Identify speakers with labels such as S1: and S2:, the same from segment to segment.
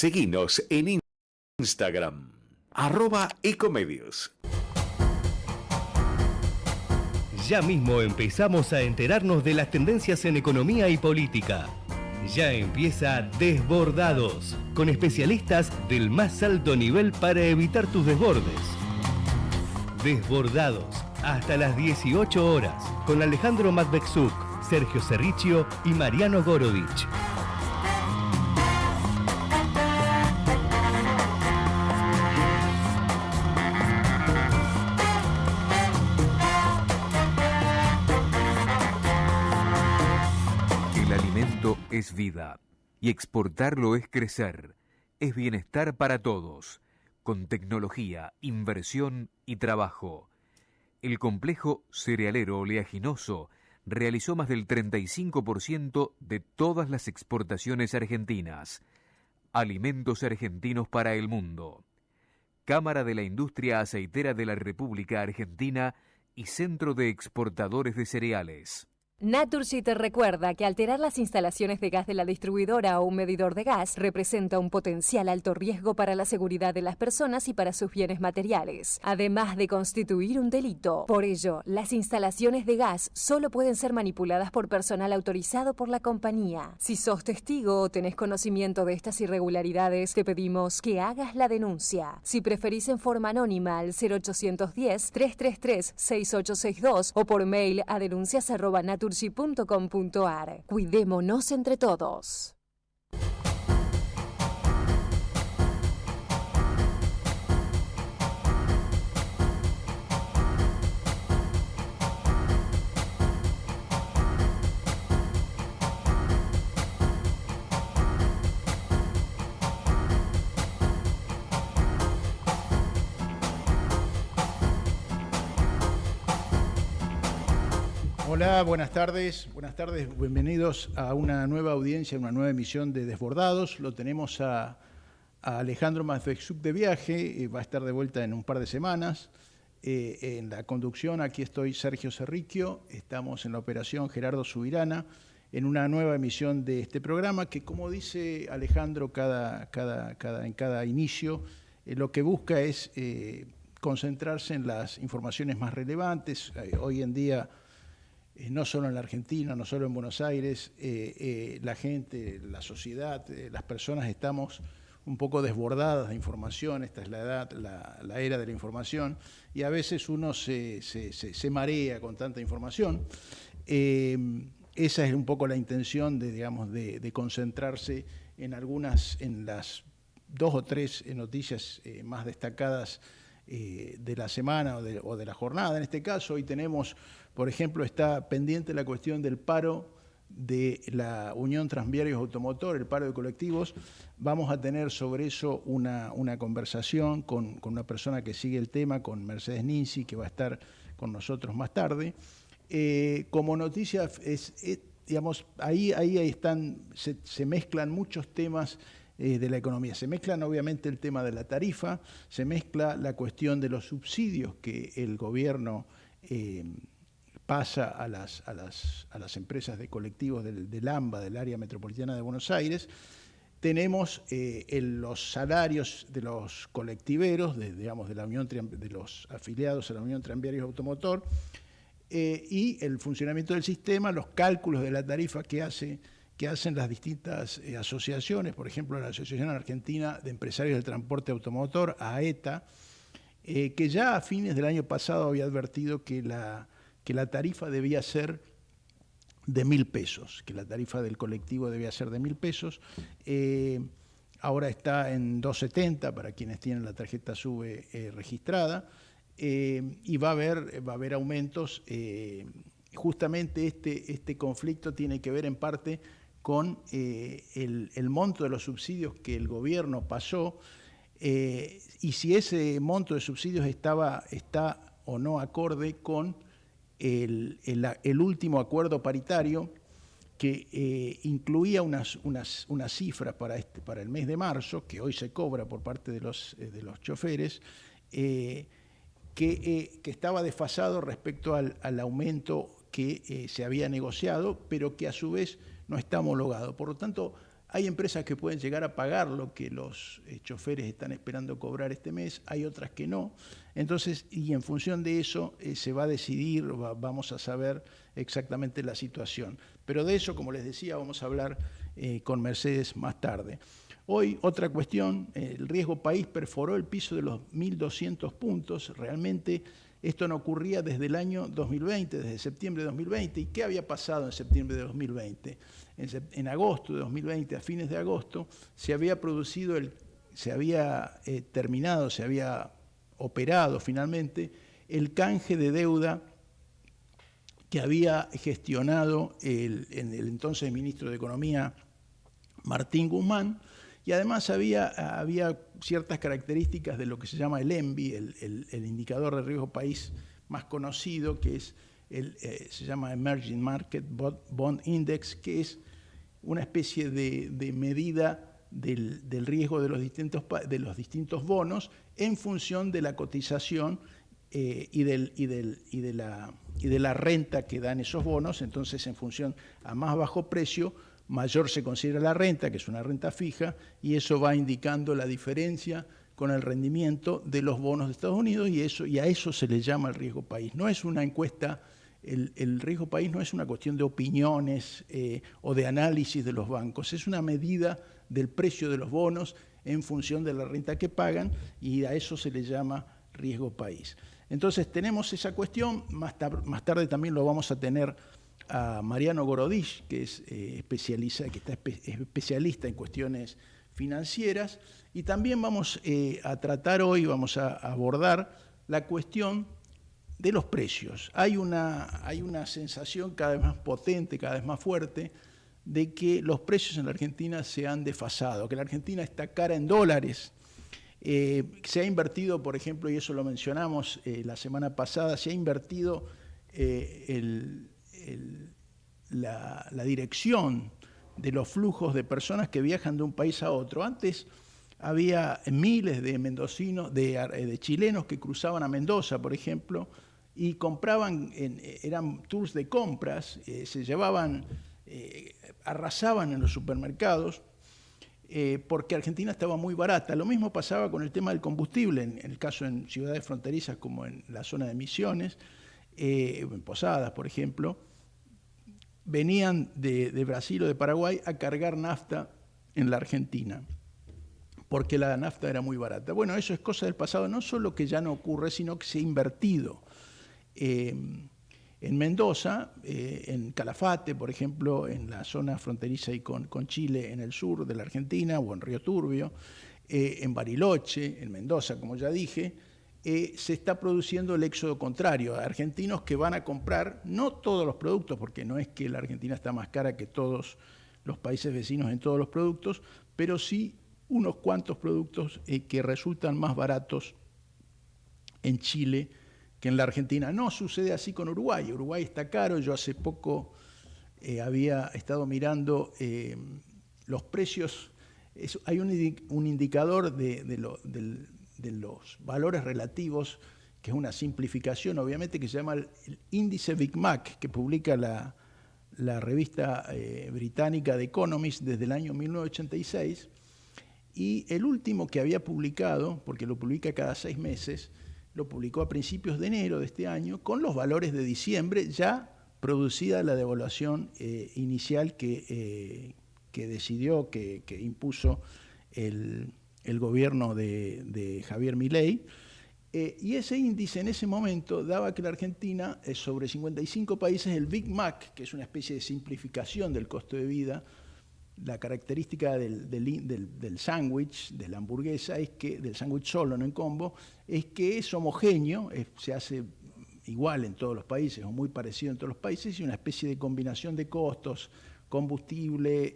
S1: Seguinos en Instagram, @ecomedios.
S2: Ya mismo empezamos a enterarnos de las tendencias en economía y política. Ya empieza Desbordados, con especialistas del más alto nivel para evitar tus desbordes. Desbordados, hasta las 18 horas, con Alejandro Matbexuk, Sergio Cerricchio y Mariano Gorovich.
S3: Es vida, y exportarlo es crecer, es bienestar para todos, con tecnología, inversión y trabajo. El complejo cerealero oleaginoso realizó más del 35% de todas las exportaciones argentinas. Alimentos argentinos para el mundo. Cámara de la Industria Aceitera de la República Argentina y Centro de Exportadores de Cereales.
S4: Naturgy te recuerda que alterar las instalaciones de gas de la distribuidora o un medidor de gas representa un potencial alto riesgo para la seguridad de las personas y para sus bienes materiales, además de constituir un delito. Por ello, las instalaciones de gas solo pueden ser manipuladas por personal autorizado por la compañía. Si sos testigo o tenés conocimiento de estas irregularidades, te pedimos que hagas la denuncia. Si preferís en forma anónima al 0810-333-6862 o por mail a denuncias@naturgy.com.ar. Cuidémonos entre todos.
S5: Hola, buenas tardes, bienvenidos a una nueva audiencia, una nueva emisión de Desbordados. Lo tenemos a Alejandro Matbexuk de viaje, va a estar de vuelta en un par de semanas. En la conducción aquí estoy Sergio Cerricchio, estamos en la operación Gerardo Subirana, en una nueva emisión de este programa que, como dice Alejandro en cada inicio, lo que busca es concentrarse en las informaciones más relevantes. Hoy en día, no solo en la Argentina, no solo en Buenos Aires, la gente, la sociedad, las personas estamos un poco desbordadas de información. Esta es la edad, la era de la información, y a veces uno se marea con tanta información. Esa es un poco la intención de concentrarse en las 2 o 3 noticias más destacadas de la semana o de la jornada. En este caso, hoy tenemos, por ejemplo, está pendiente la cuestión del paro de la Unión Tranviarios Automotor, el paro de colectivos. Vamos a tener sobre eso una conversación con una persona que sigue el tema, con Mercedes Ninzi, que va a estar con nosotros más tarde. Como noticia, ahí se mezclan muchos temas de la economía. Se mezclan obviamente el tema de la tarifa, se mezcla la cuestión de los subsidios que el gobierno pasa a las empresas de colectivos del AMBA, del área metropolitana de Buenos Aires. Tenemos los salarios de los colectiveros, de los afiliados a la Unión Tranviarios Automotor, y el funcionamiento del sistema, los cálculos de la tarifa que hacen las distintas asociaciones, por ejemplo, la Asociación Argentina de Empresarios del Transporte Automotor, AETA, que ya a fines del año pasado había advertido que la tarifa debía ser de 1.000 pesos, que la tarifa del colectivo debía ser de 1.000 pesos. Ahora está en 270 para quienes tienen la tarjeta SUBE registrada, y va a haber aumentos. Justamente este conflicto tiene que ver en parte con el monto de los subsidios que el gobierno pasó, y si ese monto de subsidios está o no acorde con el último acuerdo paritario, que incluía unas cifras para el mes de marzo, que hoy se cobra por parte de los choferes, que estaba desfasado respecto al aumento que se había negociado, pero que a su vez no está homologado. Por lo tanto, Hay empresas que pueden llegar a pagar lo que los choferes están esperando cobrar este mes, hay otras que no. Entonces, y en función de eso se va a decidir, vamos a saber exactamente la situación. Pero de eso, como les decía, vamos a hablar con Mercedes más tarde. Hoy, otra cuestión, el riesgo país perforó el piso de los 1.200 puntos. Realmente esto no ocurría desde el año 2020, desde septiembre de 2020. ¿Y qué había pasado en septiembre de 2020? En agosto de 2020, a fines de agosto, se había producido, se había terminado, se había operado finalmente el canje de deuda que había gestionado el entonces ministro de Economía, Martín Guzmán, y además había ciertas características de lo que se llama el ENVI, el indicador de riesgo país más conocido, que es se llama Emerging Market Bond Index, que es una especie de medida del riesgo de los distintos bonos en función de la cotización y de la renta que dan esos bonos. Entonces, en función a más bajo precio, mayor se considera la renta, que es una renta fija, y eso va indicando la diferencia con el rendimiento de los bonos de Estados Unidos, y a eso se le llama el riesgo país. No es una encuesta, el riesgo país no es una cuestión de opiniones o de análisis de los bancos, es una medida del precio de los bonos en función de la renta que pagan, y a eso se le llama riesgo país. Entonces tenemos esa cuestión, más tarde también lo vamos a tener a Mariano Gorodich, que es especialista en cuestiones financieras, y también vamos a tratar hoy, vamos a abordar la cuestión de los precios. Hay una sensación cada vez más potente, cada vez más fuerte, de que los precios en la Argentina se han desfasado, que la Argentina está cara en dólares. Se ha invertido, por ejemplo, y eso lo mencionamos la semana pasada, se ha invertido la dirección de los flujos de personas que viajan de un país a otro. Antes había miles de mendocinos, de chilenos que cruzaban a Mendoza, por ejemplo, y compraban, eran tours de compras, se llevaban, arrasaban en los supermercados, porque Argentina estaba muy barata. Lo mismo pasaba con el tema del combustible, en el caso en ciudades fronterizas como en la zona de Misiones, en Posadas, por ejemplo, venían de Brasil o de Paraguay a cargar nafta en la Argentina, porque la nafta era muy barata. Bueno, eso es cosa del pasado, no solo que ya no ocurre, sino que se ha invertido. En Mendoza, en Calafate, por ejemplo, en la zona fronteriza y con Chile en el sur de la Argentina, o en Río Turbio, en Bariloche, en Mendoza, como ya dije, se está produciendo el éxodo contrario, argentinos que van a comprar, no todos los productos, porque no es que la Argentina está más cara que todos los países vecinos en todos los productos, pero sí unos cuantos productos que resultan más baratos en Chile que en la Argentina. No sucede así con Uruguay. Uruguay está caro. Yo hace poco había estado mirando los precios. Hay un indicador de los valores relativos, que es una simplificación, obviamente, que se llama el índice Big Mac, que publica la revista británica The Economist desde el año 1986. Y el último que había publicado, porque lo publica cada 6 meses, lo publicó a principios de enero de este año, con los valores de diciembre, ya producida la devaluación inicial que decidió, que impuso el gobierno de Javier Milei. Y ese índice en ese momento daba que la Argentina, sobre 55 países, el Big Mac, que es una especie de simplificación del costo de vida, la característica del sándwich, de la hamburguesa, es que, del sándwich solo, no en combo, es que es homogéneo, se hace igual en todos los países, o muy parecido en todos los países, y una especie de combinación de costos, combustible,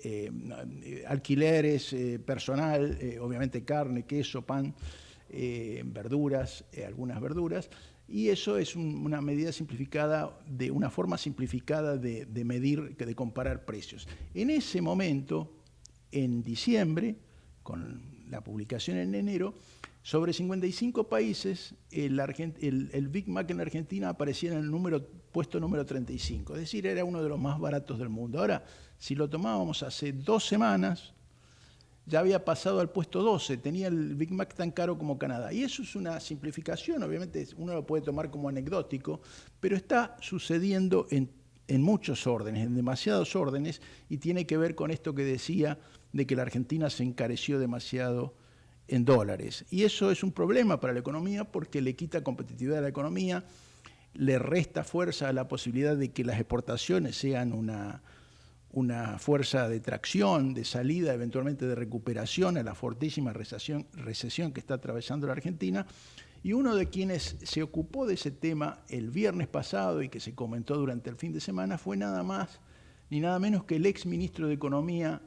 S5: alquileres, personal, obviamente carne, queso, pan, verduras, algunas verduras, y eso es una medida simplificada, una forma simplificada de medir, de comparar precios. En ese momento, en diciembre, con la publicación en enero, sobre 55 países, el Big Mac en la Argentina aparecía en el puesto número 35, es decir, era uno de los más baratos del mundo. Ahora, si lo tomábamos hace 2 semanas, ya había pasado al puesto 12, tenía el Big Mac tan caro como Canadá. Y eso es una simplificación, obviamente uno lo puede tomar como anecdótico, pero está sucediendo en muchos órdenes, en demasiados órdenes, y tiene que ver con esto que decía de que la Argentina se encareció demasiado en dólares. Y eso es un problema para la economía porque le quita competitividad a la economía, le resta fuerza a la posibilidad de que las exportaciones sean una fuerza de tracción, de salida, eventualmente de recuperación a la fortísima recesión que está atravesando la Argentina. Y uno de quienes se ocupó de ese tema el viernes pasado y que se comentó durante el fin de semana fue nada más ni nada menos que el ex ministro de Economía,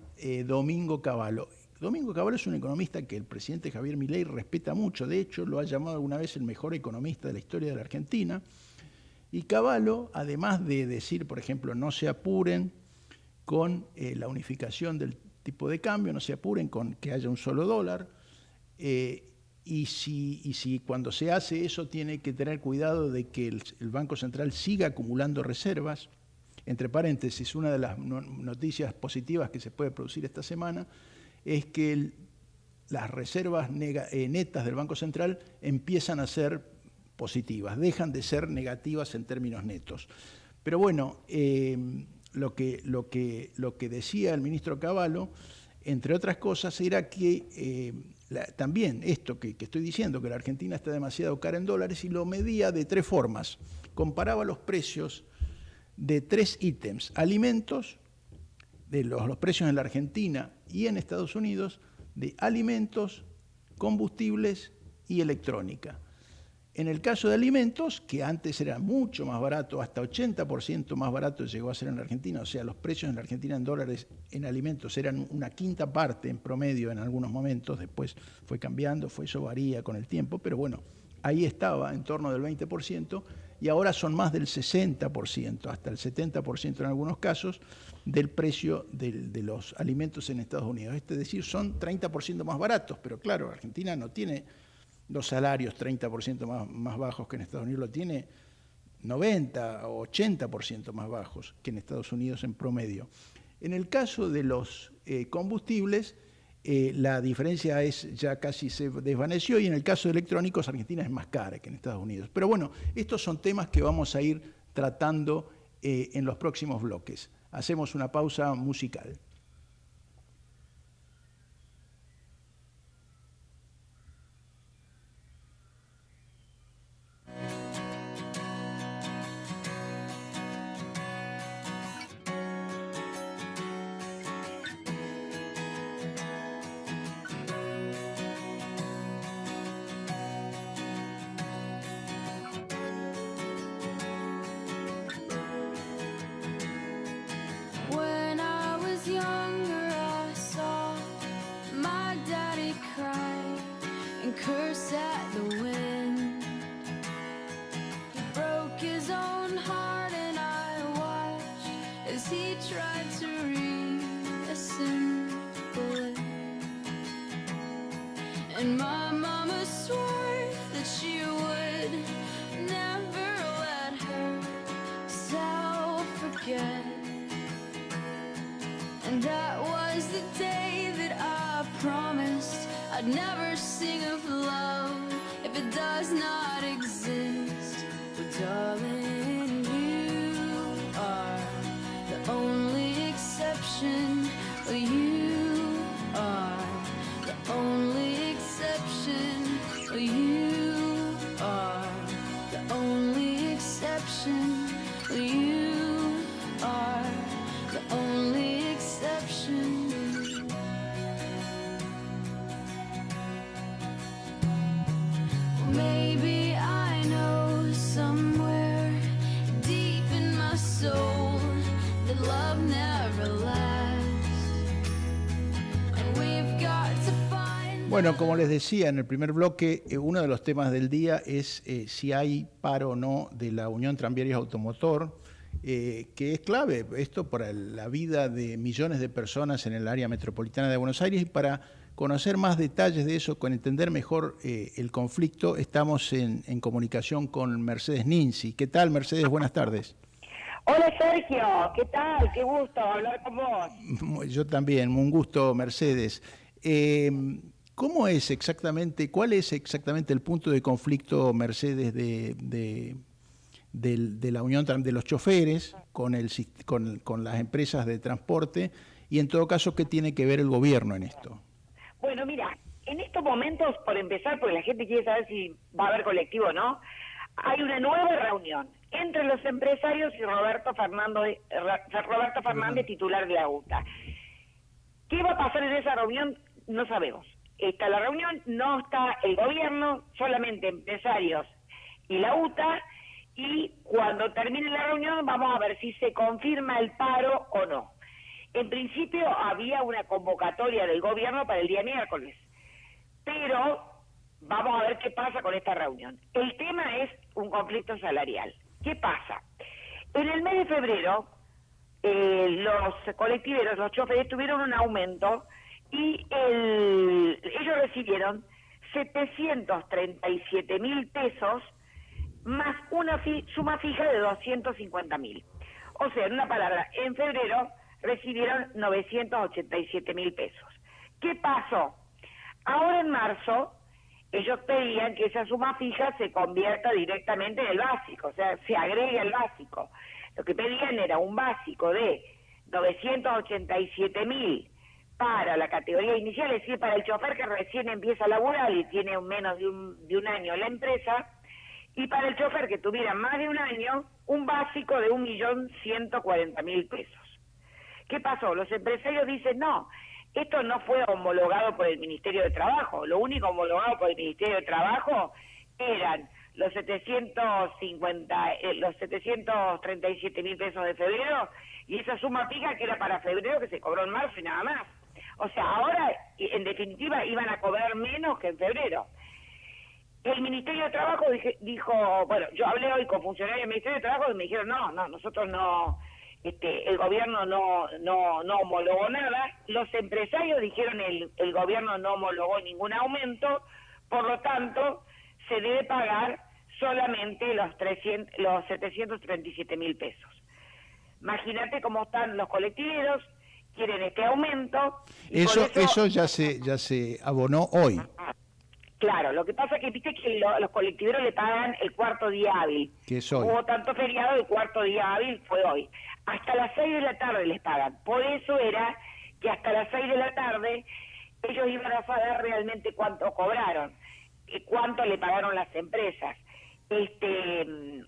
S5: Domingo Cavallo. Domingo Cavallo es un economista que el presidente Javier Milei respeta mucho, de hecho lo ha llamado alguna vez el mejor economista de la historia de la Argentina. Y Cavallo, además de decir, por ejemplo, no se apuren con la unificación del tipo de cambio, no se apuren con que haya un solo dólar, y si cuando se hace eso tiene que tener cuidado de que el Banco Central siga acumulando reservas. Entre paréntesis, una de las noticias positivas que se puede producir esta semana es que las reservas netas del Banco Central empiezan a ser positivas, dejan de ser negativas en términos netos. Pero bueno, lo que decía el ministro Cavallo, entre otras cosas, era que también esto que estoy diciendo, que la Argentina está demasiado cara en dólares, y lo medía de tres formas. Comparaba los precios de tres ítems: alimentos, de los precios en la Argentina y en Estados Unidos, de alimentos, combustibles y electrónica. En el caso de alimentos, que antes era mucho más barato, hasta 80% más barato llegó a ser en la Argentina, o sea, los precios en la Argentina en dólares en alimentos eran una quinta parte en promedio en algunos momentos, después fue cambiando, eso varía con el tiempo, pero bueno, ahí estaba en torno del 20%, y ahora son más del 60%, hasta el 70% en algunos casos, del precio de los alimentos en Estados Unidos. Es decir, son 30% más baratos, pero claro, Argentina no tiene los salarios 30% más bajos que en Estados Unidos, lo tiene 90 o 80% más bajos que en Estados Unidos en promedio. En el caso de los combustibles, la diferencia ya casi se desvaneció, y en el caso de electrónicos, Argentina es más cara que en Estados Unidos. Pero bueno, estos son temas que vamos a ir tratando en los próximos bloques. Hacemos una pausa musical.
S6: And my mama swore that she would never let herself forget. And that was the day that I promised I'd never sing of love if it does not exist. But darling, you are the only exception. You are the only exception. You are the only exception. You are the only exception. Maybe I know somewhere deep in my soul that love never lasts. And we've got to find.
S5: Bueno, como les decía en el primer bloque, uno de los temas del día es si hay paro o no de la Unión Tranviarios Automotor, que es clave esto para la vida de millones de personas en el área metropolitana de Buenos Aires. Y para conocer más detalles de eso, con entender mejor el conflicto, estamos en comunicación con Mercedes Ninzi. ¿Qué tal, Mercedes? Buenas tardes.
S7: Hola Sergio, ¿qué tal? Qué gusto hablar con vos.
S5: Yo también, un gusto, Mercedes. ¿Cómo es exactamente, cuál es exactamente el punto de conflicto, Mercedes, de la unión de los choferes con las empresas de transporte? Y en todo caso, ¿qué tiene que ver el gobierno en esto?
S7: Bueno, mira, en estos momentos, por empezar, porque la gente quiere saber si va a haber colectivo o no, hay una nueva reunión entre los empresarios y Roberto Fernández, titular de la UTA. ¿Qué va a pasar en esa reunión? No sabemos. Está la reunión, no está el gobierno, solamente empresarios y la UTA, y cuando termine la reunión vamos a ver si se confirma el paro o no. En principio había una convocatoria del gobierno para el día miércoles, pero vamos a ver qué pasa con esta reunión. El tema es un conflicto salarial. ¿Qué pasa? En el mes de febrero, los colectiveros, los choferes, tuvieron un aumento y ellos recibieron 737.000 pesos más una suma fija de 250.000. O sea, en una palabra, en febrero recibieron 987.000 pesos. ¿Qué pasó? Ahora en marzo, ellos pedían que esa suma fija se convierta directamente en el básico, o sea, se agregue al básico. Lo que pedían era un básico de 987.000 para la categoría inicial, es decir, para el chofer que recién empieza a laburar y tiene menos de un año en la empresa, y para el chofer que tuviera más de un año, un básico de 1.140.000 pesos. ¿Qué pasó? Los empresarios dicen, no, esto no fue homologado por el Ministerio de Trabajo, lo único homologado por el Ministerio de Trabajo eran los 737.000 pesos de febrero y esa suma fija que era para febrero que se cobró en marzo y nada más. O sea, ahora, en definitiva, iban a cobrar menos que en febrero. El Ministerio de Trabajo dijo, bueno, yo hablé hoy con funcionarios del Ministerio de Trabajo y me dijeron, no, nosotros no, el gobierno no homologó nada. Los empresarios dijeron, el gobierno no homologó ningún aumento, por lo tanto, se debe pagar solamente los 737.000 pesos. Imagínate cómo están los colectiveros, quieren este aumento.
S5: Eso ya se abonó hoy.
S7: Claro, lo que pasa es que viste que los colectiveros le pagan el cuarto día hábil.
S5: Que es hoy.
S7: Hubo tanto feriado, el cuarto día hábil fue hoy. Hasta las 6 de la tarde les pagan. Por eso era que hasta las 6 de la tarde ellos iban a saber realmente cuánto cobraron, cuánto le pagaron las empresas. El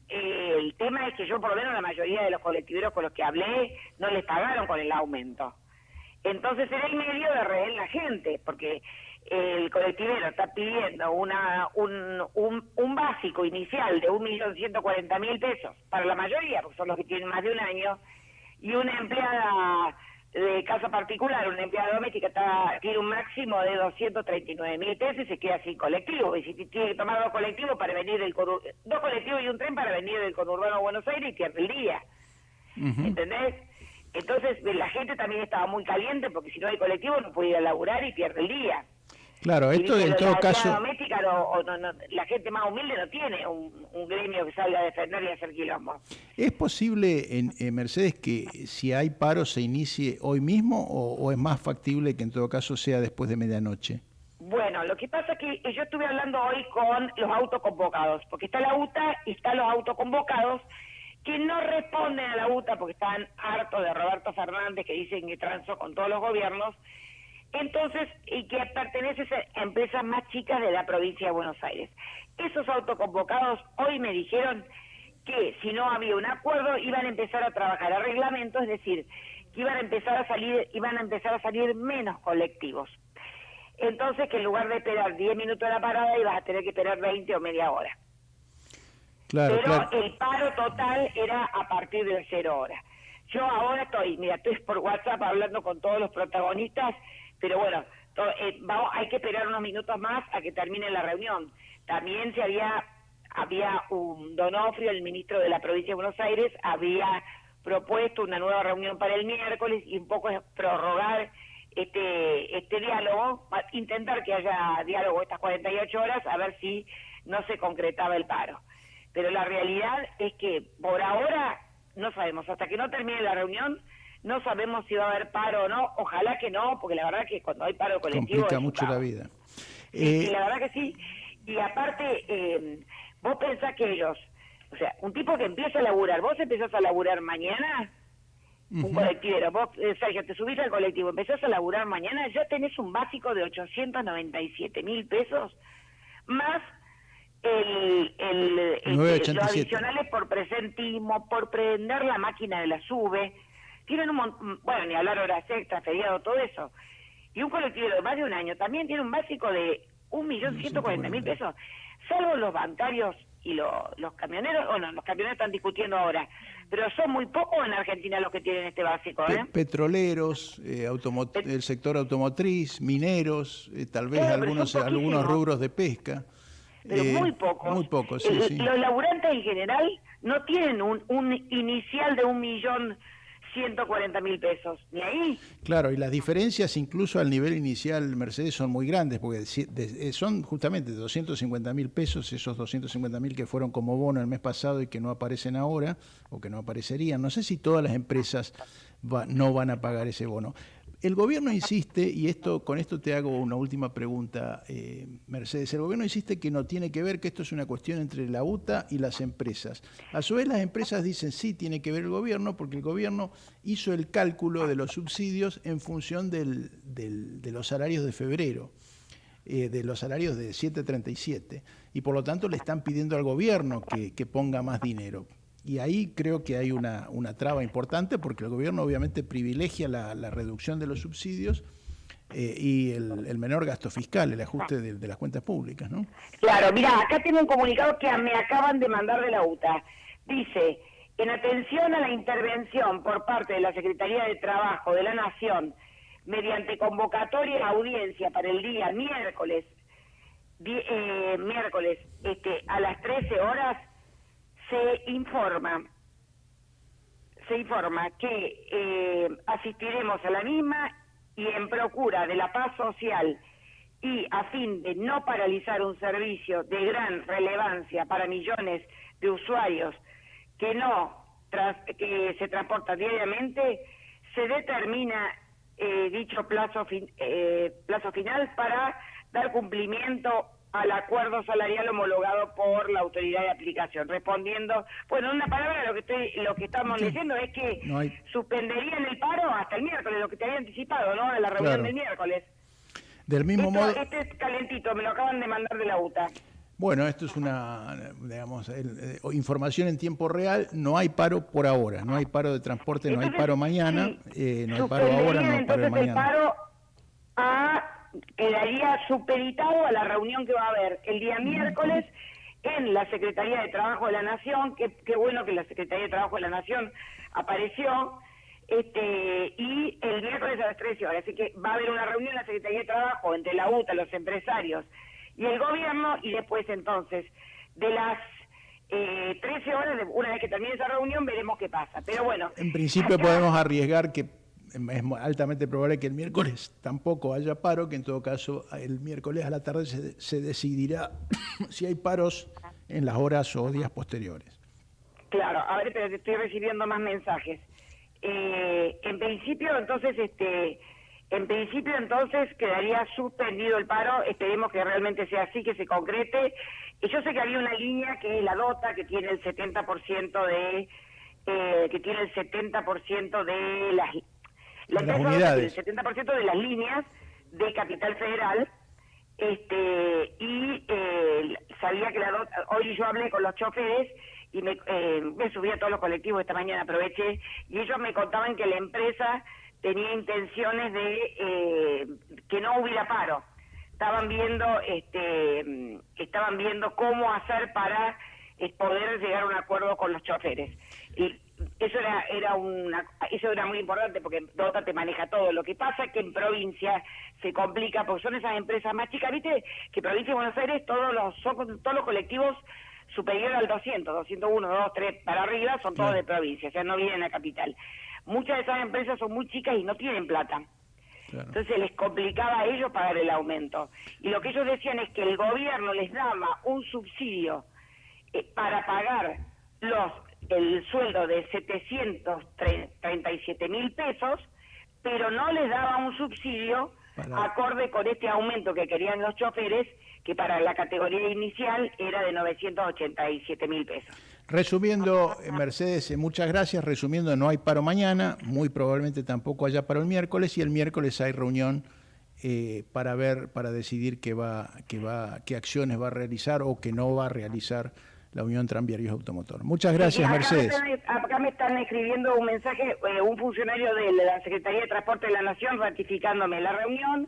S7: tema es que yo, por lo menos, la mayoría de los colectiveros con los que hablé no les pagaron con el aumento. Entonces era el medio de reír la gente, porque el colectivero está pidiendo un básico inicial de 1.140.000 pesos para la mayoría, porque son los que tienen más de un año, y una empleada de casa particular, una empleada doméstica, tiene un máximo de 239.000 pesos y se queda sin colectivo. Y si tiene que tomar dos colectivos para venir dos colectivos y un tren para venir del conurbano a Buenos Aires, y pierde el día. ¿Entendés? Entonces la gente también estaba muy caliente porque si no hay colectivo no puede ir a laburar y pierde el día.
S5: Claro, esto en todo caso...
S7: Doméstica la gente más humilde no tiene un gremio que salga a defender y a hacer quilombo.
S5: ¿Es posible, Mercedes, que si hay paro se inicie hoy mismo o es más factible que en todo caso sea después de medianoche?
S7: Bueno, lo que pasa es que yo estuve hablando hoy con los autoconvocados, porque está la UTA y están los autoconvocados que no responden a la UTA porque están hartos de Roberto Fernández, que dicen que transó con todos los gobiernos, entonces, y que pertenecen a empresas más chicas de la provincia de Buenos Aires. Esos autoconvocados hoy me dijeron que si no había un acuerdo iban a empezar a trabajar a reglamento, es decir, que iban a empezar a salir menos colectivos. Entonces, que en lugar de esperar 10 minutos de la parada ibas a tener que esperar 20 o media hora.
S5: Claro,
S7: pero el paro total era a partir de 0 horas. Yo ahora estoy por WhatsApp hablando con todos los protagonistas, pero bueno, hay que esperar unos minutos más a que termine la reunión. También había un Donofrio, el ministro de la provincia de Buenos Aires, había propuesto una nueva reunión para el miércoles y un poco es prorrogar este diálogo, intentar que haya diálogo estas 48 horas, a ver si no se concretaba el paro. Pero la realidad es que por ahora no sabemos, hasta que no termine la reunión, no sabemos si va a haber paro o no, ojalá que no, porque la verdad que cuando hay paro colectivo...
S5: Complica
S7: es
S5: mucho
S7: un
S5: la
S7: caos.
S5: vida.
S7: Sí, la verdad que sí, y aparte, vos pensás que ellos, o sea, un tipo que empieza a laburar, vos empezás a laburar mañana... Un colectivero, vos, Sergio, te subís al colectivo, empezás a laburar mañana, ya tenés un básico de 897.000 pesos, más los
S5: 987.
S7: adicionales por presentismo, por prender la máquina de la SUBE, tienen un montón, bueno, ni hablar horas extras, feriado, todo eso. Y un colectivero de más de un año también tiene un básico de 1.140.000 pesos, salvo los bancarios y los camioneros, bueno, los camioneros están discutiendo ahora, pero son muy pocos en Argentina los que tienen este básico,
S5: Petroleros, el sector automotriz, mineros, tal vez
S7: Claro, pero son
S5: algunos
S7: poquísimos.
S5: Rubros de pesca.
S7: Pero muy pocos.
S5: Muy pocos, sí, sí.
S7: Los laburantes en general no tienen un inicial de 1.140.000 pesos, ni ahí.
S5: Claro, y las diferencias incluso al nivel inicial, Mercedes, son muy grandes, porque son justamente 250.000 pesos, esos 250.000 que fueron como bono el mes pasado y que no aparecen ahora, o que no aparecerían. No sé si todas las empresas no van a pagar ese bono. El gobierno insiste, y con esto te hago una última pregunta, Mercedes, el gobierno insiste que no tiene que ver, que esto es una cuestión entre la UTA y las empresas. A su vez las empresas dicen sí, tiene que ver el gobierno, porque el gobierno hizo el cálculo de los subsidios en función de los salarios de febrero, de los salarios de 7.37, y por lo tanto le están pidiendo al gobierno que ponga más dinero. Y ahí creo que hay una traba importante, porque el gobierno obviamente privilegia la reducción de los subsidios y el menor gasto fiscal, el ajuste de las cuentas públicas, ¿no?
S7: Claro, mira, acá tengo un comunicado que me acaban de mandar de la UTA. Dice, en atención a la intervención por parte de la Secretaría de Trabajo de la Nación, mediante convocatoria de audiencia para el día miércoles a las 13 horas, se informa que asistiremos a la misma y en procura de la paz social y a fin de no paralizar un servicio de gran relevancia para millones de usuarios que se transportan diariamente, se determina dicho plazo final para dar cumplimiento al acuerdo salarial homologado por la autoridad de aplicación. Respondiendo, bueno, en una palabra, lo que estamos diciendo es que suspenderían el paro hasta el miércoles, lo que te había anticipado, ¿no? En la reunión del miércoles.
S5: Del mismo modo.
S7: Este es calentito, me lo acaban de mandar de la UTA.
S5: Bueno, esto es información en tiempo real. No hay paro por ahora, no hay paro de transporte, no hay paro mañana, no hay paro ahora, no hay paro mañana.
S7: El paro quedaría supeditado a la reunión que va a haber el día miércoles en la Secretaría de Trabajo de la Nación, qué bueno que la Secretaría de Trabajo de la Nación apareció, y el miércoles a las 13 horas. Así que va a haber una reunión en la Secretaría de Trabajo entre la UTA, los empresarios y el gobierno, y después entonces de las 13 horas, una vez que termine esa reunión, veremos qué pasa. Pero bueno,
S5: en principio podemos arriesgar que es altamente probable que el miércoles tampoco haya paro, que en todo caso el miércoles a la tarde se decidirá si hay paros en las horas o días posteriores.
S7: Claro, a ver, pero estoy recibiendo más mensajes. En principio entonces quedaría suspendido el paro. Esperemos que realmente sea así, que se concrete. Y yo sé que había una línea que es la DOTA, que tiene el 70% de las
S5: unidades,
S7: el 70% de las líneas de Capital Federal, sabía que hoy yo hablé con los choferes y me subí a todos los colectivos esta mañana, aproveché, y ellos me contaban que la empresa tenía intenciones de que no hubiera paro. Estaban viendo cómo hacer para poder llegar a un acuerdo con los choferes. Y eso era muy importante, porque DOTA te maneja todo. Lo que pasa es que en provincia se complica, porque son esas empresas más chicas. Viste que provincia de Buenos Aires todos los colectivos superiores al 201, 2, 3 para arriba son todos de provincia, o sea, no vienen a capital. Muchas de esas empresas son muy chicas y no tienen plata. Claro. Entonces les complicaba a ellos pagar el aumento. Y lo que ellos decían es que el gobierno les daba un subsidio para pagar el sueldo de 737.000 pesos, pero no les daba un subsidio acorde con este aumento que querían los choferes, que para la categoría inicial era de 987.000 pesos.
S5: Resumiendo, Mercedes, muchas gracias. Resumiendo, no hay paro mañana, muy probablemente tampoco haya paro el miércoles, y el miércoles hay reunión para decidir qué acciones va a realizar o qué no va a realizar la Unión Tranviarios Automotor. Muchas gracias, Mercedes.
S7: Acá me están escribiendo un mensaje, un funcionario de la Secretaría de Transporte de la Nación ratificándome la reunión,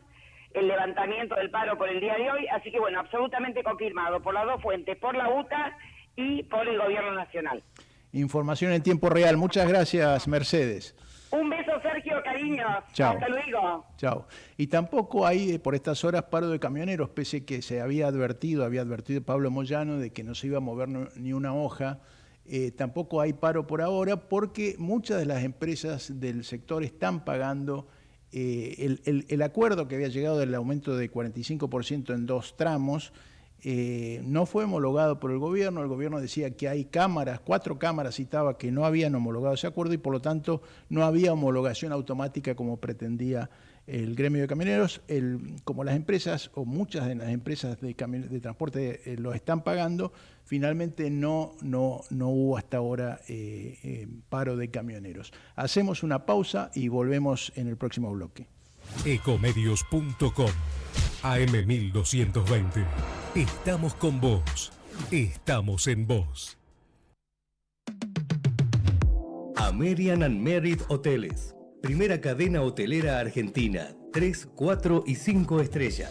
S7: el levantamiento del paro por el día de hoy, así que bueno, absolutamente confirmado por las dos fuentes, por la UTA y por el Gobierno Nacional.
S5: Información en tiempo real. Muchas gracias, Mercedes.
S7: Un beso, Sergio, cariños.
S5: Chao.
S7: Hasta luego.
S5: Chao. Y tampoco hay por estas horas paro de camioneros, pese que se había advertido Pablo Moyano de que no se iba a mover ni una hoja. Tampoco hay paro por ahora porque muchas de las empresas del sector están pagando el acuerdo que había llegado del aumento de 45% en 2 tramos. No fue homologado por el gobierno decía que hay 4 cámaras citaba que no habían homologado ese acuerdo y por lo tanto no había homologación automática como pretendía el gremio de camioneros. Como las empresas o muchas de las empresas de transporte lo están pagando, finalmente no hubo hasta ahora paro de camioneros. Hacemos una pausa y volvemos en el próximo bloque.
S8: Ecomedios.com AM1220. Estamos con vos. Estamos en vos.
S2: American and Merit Hoteles. Primera cadena hotelera argentina. 3, 4 y 5 estrellas.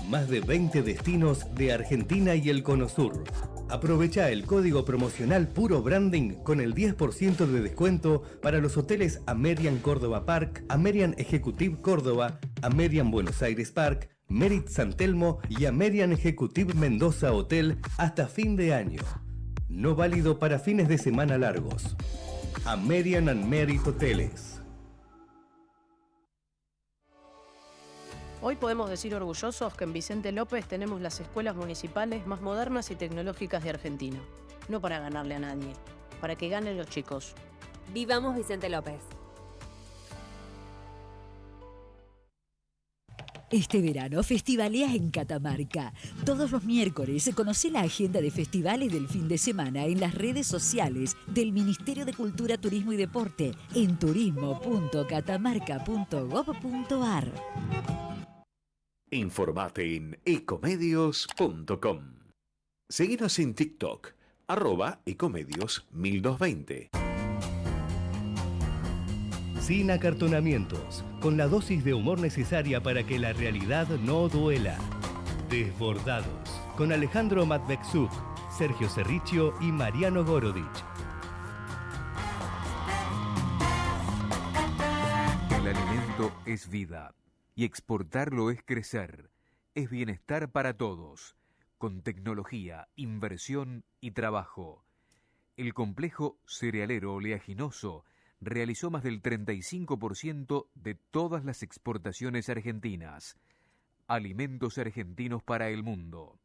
S2: Más de 20 destinos de Argentina y el Cono Sur. Aprovecha el código promocional Puro Branding con el 10% de descuento para los hoteles American Córdoba Park, American Executive Córdoba, American Buenos Aires Park, Merit San Telmo y American Executive Mendoza Hotel hasta fin de año. No válido para fines de semana largos. American and Merit Hoteles.
S9: Hoy podemos decir orgullosos que en Vicente López tenemos las escuelas municipales más modernas y tecnológicas de Argentina. No para ganarle a nadie, para que ganen los chicos.
S10: Vivamos Vicente López.
S11: Este verano festivaleas en Catamarca. Todos los miércoles conocé la agenda de festivales del fin de semana en las redes sociales del Ministerio de Cultura, Turismo y Deporte en turismo.catamarca.gov.ar.
S1: Informate en ecomedios.com. Seguinos en TikTok, @ecomedios1220.
S2: Sin acartonamientos, con la dosis de humor necesaria para que la realidad no duela. Desbordados, con Alejandro Matbexuk, Sergio Cerrichio y Mariano Gorodich.
S3: El alimento es vida y exportarlo es crecer. Es bienestar para todos, con tecnología, inversión y trabajo. El complejo cerealero oleaginoso realizó más del 35% de todas las exportaciones argentinas. Alimentos argentinos para el mundo.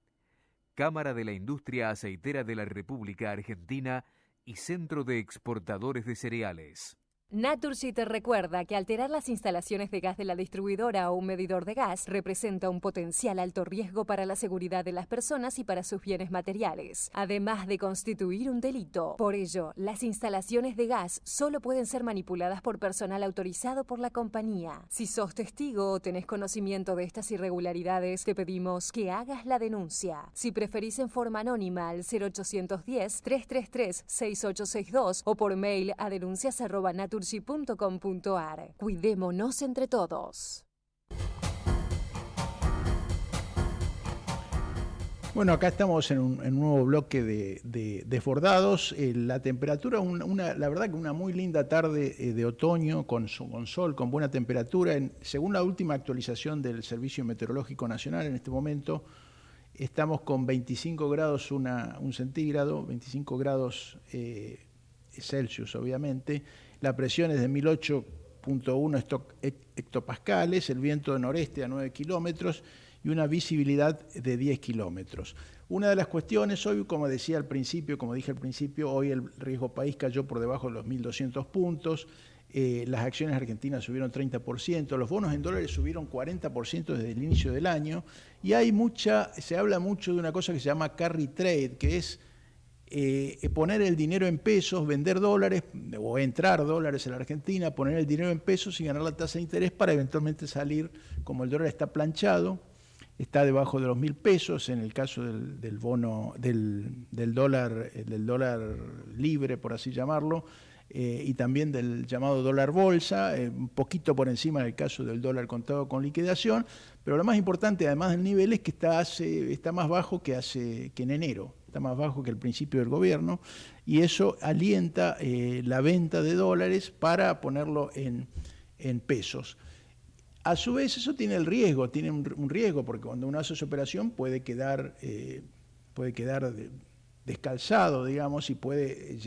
S3: Cámara de la Industria Aceitera de la República Argentina y Centro de Exportadores de Cereales.
S4: Naturgy te recuerda que alterar las instalaciones de gas de la distribuidora o un medidor de gas representa un potencial alto riesgo para la seguridad de las personas y para sus bienes materiales, además de constituir un delito. Por ello, las instalaciones de gas solo pueden ser manipuladas por personal autorizado por la compañía. Si sos testigo o tenés conocimiento de estas irregularidades, te pedimos que hagas la denuncia. Si preferís en forma anónima al 0810-333-6862 o por mail a denuncias@naturgy.com.ar. Cuidémonos entre todos.
S5: Bueno, acá estamos en un nuevo bloque de desbordados. La temperatura, la verdad que una muy linda tarde de otoño con sol, con buena temperatura. Según la última actualización del Servicio Meteorológico Nacional, en este momento estamos con 25 grados un centígrado, 25 grados Celsius, obviamente. La presión es de 1008.1 hectopascales, el viento de noreste a 9 kilómetros y una visibilidad de 10 kilómetros. Una de las cuestiones hoy, como dije al principio, hoy el riesgo país cayó por debajo de los 1.200 puntos, las acciones argentinas subieron 30%, los bonos en dólares subieron 40% desde el inicio del año, y se habla mucho de una cosa que se llama carry trade, que es poner el dinero en pesos, vender dólares o entrar dólares en la Argentina, poner el dinero en pesos y ganar la tasa de interés para eventualmente salir, como el dólar está planchado, está debajo de los 1.000 pesos, en el caso del bono, del dólar libre, por así llamarlo, y también del llamado dólar bolsa, un poquito por encima del caso del dólar contado con liquidación, pero lo más importante, además del nivel, es que está más bajo que en enero, está más bajo que el principio del gobierno, y eso alienta la venta de dólares para ponerlo en pesos. A su vez, eso tiene un riesgo, porque cuando uno hace esa operación puede quedar descalzado, digamos, y puede